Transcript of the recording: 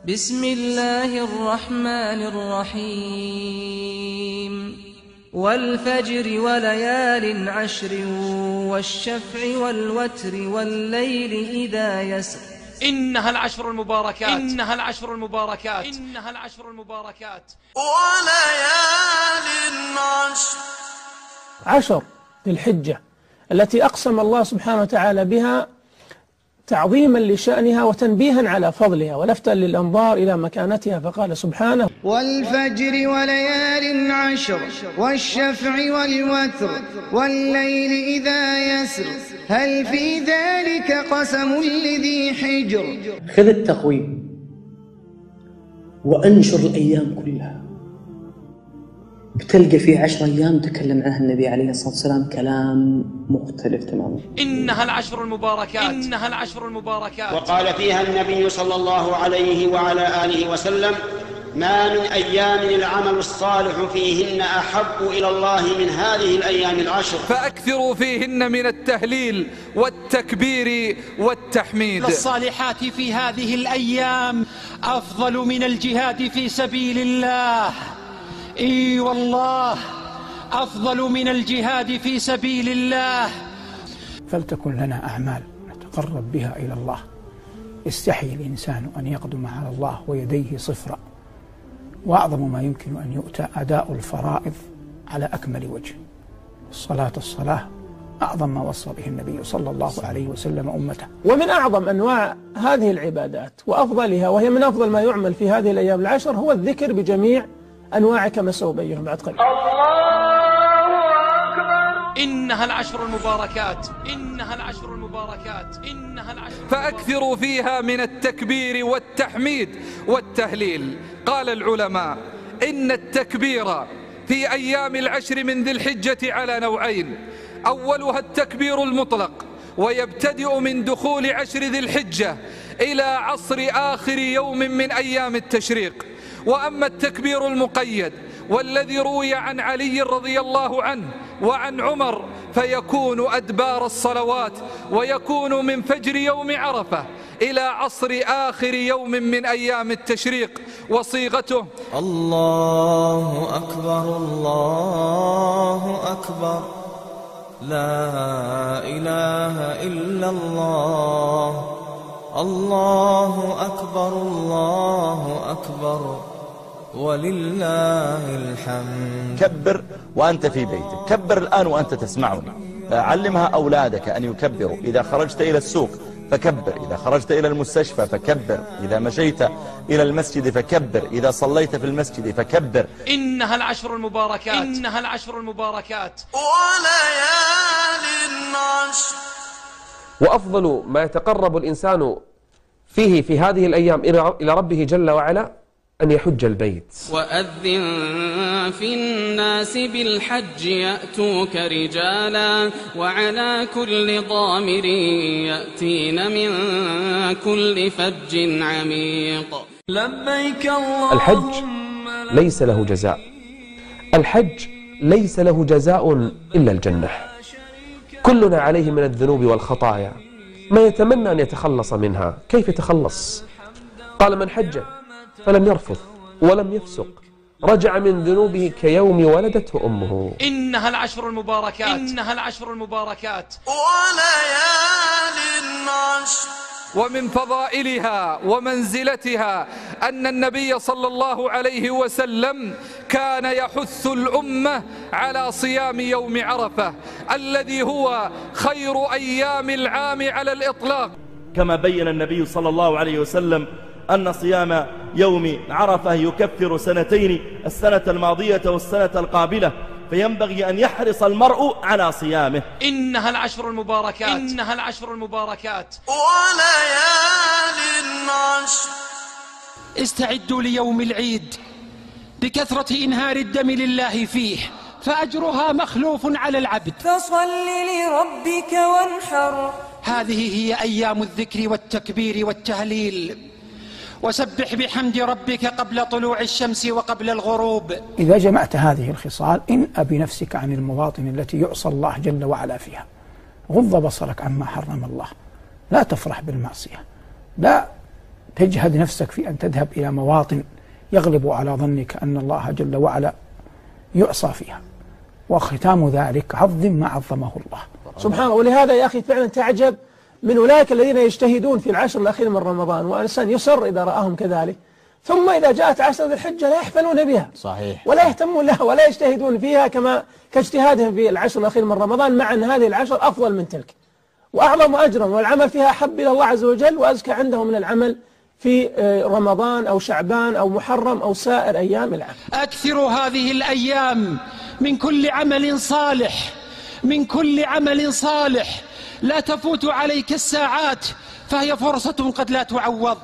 بسم الله الرحمن الرحيم والفجر وليال عشر والشفع والوتر والليل إذا يسر إنها العشر المباركات إنها العشر المباركات إنها العشر المباركات وليال عشر ذي الحجة التي أقسم الله سبحانه وتعالى بها تعظيما لشأنها وتنبيها على فضلها ولفتا للأنظار إلى مكانتها، فقال سبحانه: والفجر وليال عشر والشفع والوتر والليل إذا يسر هل في ذلك قسم لذي حجر. خذ التقويم وأنشر الأيام كلها، بتلقى في 10 أيام تكلم عنها النبي عليه الصلاة والسلام كلام مختلف تماما. إنها العشر المباركات إنها العشر المباركات. وقال فيها النبي صلى الله عليه وعلى آله وسلم: ما من أيام العمل الصالح فيهن أحب إلى الله من هذه الأيام العشر، فأكثروا فيهن من التهليل والتكبير والتحميد. الصالحات في هذه الأيام أفضل من الجهاد في سبيل الله. إي والله أفضل من الجهاد في سبيل الله. فلتكن لنا أعمال نتقرب بها إلى الله. يستحي الإنسان أن يقدم على الله ويديه صفرا، وأعظم ما يمكن أن يؤتى أداء الفرائض على أكمل وجه. الصلاة أعظم ما وصى به النبي صلى الله عليه وسلم أمته. ومن أعظم أنواع هذه العبادات وأفضلها، وهي من أفضل ما يعمل في هذه الأيام العشر، هو الذكر بجميع أنواع كما سأبين بعد قليل. إنها العشر المباركات إنها العشر المباركات إنها العشر. فأكثروا فيها من التكبير والتحميد والتهليل. قال العلماء إن التكبير في أيام العشر من ذي الحجة على نوعين: أولها التكبير المطلق، ويبتدئ من دخول عشر ذي الحجة إلى عصر آخر يوم من أيام التشريق. وأما التكبير المقيد والذي روي عن علي رضي الله عنه وعن عمر فيكون أدبار الصلوات، ويكون من فجر يوم عرفة إلى عصر آخر يوم من أيام التشريق. وصيغته: الله أكبر الله أكبر لا إله إلا الله الله أكبر الله أكبر ولله الحمد. كبر وأنت في بيتك، كبر الآن وأنت تسمعني. علمها أولادك أن يكبروا. إذا خرجت إلى السوق فكبر، إذا خرجت إلى المستشفى فكبر، إذا مشيت إلى المسجد فكبر، إذا صليت في المسجد فكبر. إنها العشر المباركات إنها العشر المباركات وليال عشر. وأفضل ما يتقرب الإنسان فيه في هذه الأيام إلى ربه جل وعلا أن يحج البيت. وأذن في الناس بالحج يأتوك رجالا وعلى كل ضامر يأتين من كل فج عميق. لبيك اللهم. الحج ليس له جزاء، الحج ليس له جزاء إلا الجنة. كلنا عليه من الذنوب والخطايا ما يتمنى أن يتخلص منها. كيف يتخلص؟ قال: من حج فلم يرفث ولم يفسق رجع من ذنوبه كيوم ولدته أمه. إنها العشر المباركات إنها العشر المباركات وليال عشر. ومن فضائلها ومنزلتها أن النبي صلى الله عليه وسلم كان يحث الأمة على صيام يوم عرفة الذي هو خير أيام العام على الإطلاق. كما بين النبي صلى الله عليه وسلم أن صيام يوم عرفة يكفر سنتين، السنة الماضية والسنة القابلة، فينبغي أن يحرص المرء على صيامه. إنها العشر المباركات إنها العشر المباركات وليال عشر. استعدوا ليوم العيد بكثرة إنهار الدم لله فيه، فأجرها مخلوف على العبد. فصل لربك وانحر. هذه هي أيام الذكر والتكبير والتهليل. وسبح بحمد ربك قبل طلوع الشمس وقبل الغروب. إذا جمعت هذه الخصال انأ بنفسك عن المواطن التي يعصى الله جل وعلا فيها. غض بصرك عما حرم الله، لا تفرح بالمعصية، لا تجهد نفسك في أن تذهب إلى مواطن يغلب على ظنك أن الله جل وعلا يعصى فيها، وختام ذلك عظم ما عظمه الله سبحانه. ولهذا يا أخي فعلا تعجب من أولئك الذين يجتهدون في العشر الأخير من رمضان، وإنسان يسر إذا رآهم كذلك، ثم إذا جاءت عشر ذي الحجة لا يحفلون بها صحيح ولا يهتمون لها ولا يجتهدون فيها كاجتهادهم في العشر الأخير من رمضان، مع أن هذه العشر أفضل من تلك وأعظم أجرا، والعمل فيها أحب إلى الله عز وجل وأزكى عنده من العمل في رمضان أو شعبان أو محرم أو سائر أيام العام. أكثروا هذه الأيام من كل عمل صالح، من كل عمل صالح، لا تفوت عليك الساعات فهي فرصة قد لا تعوض.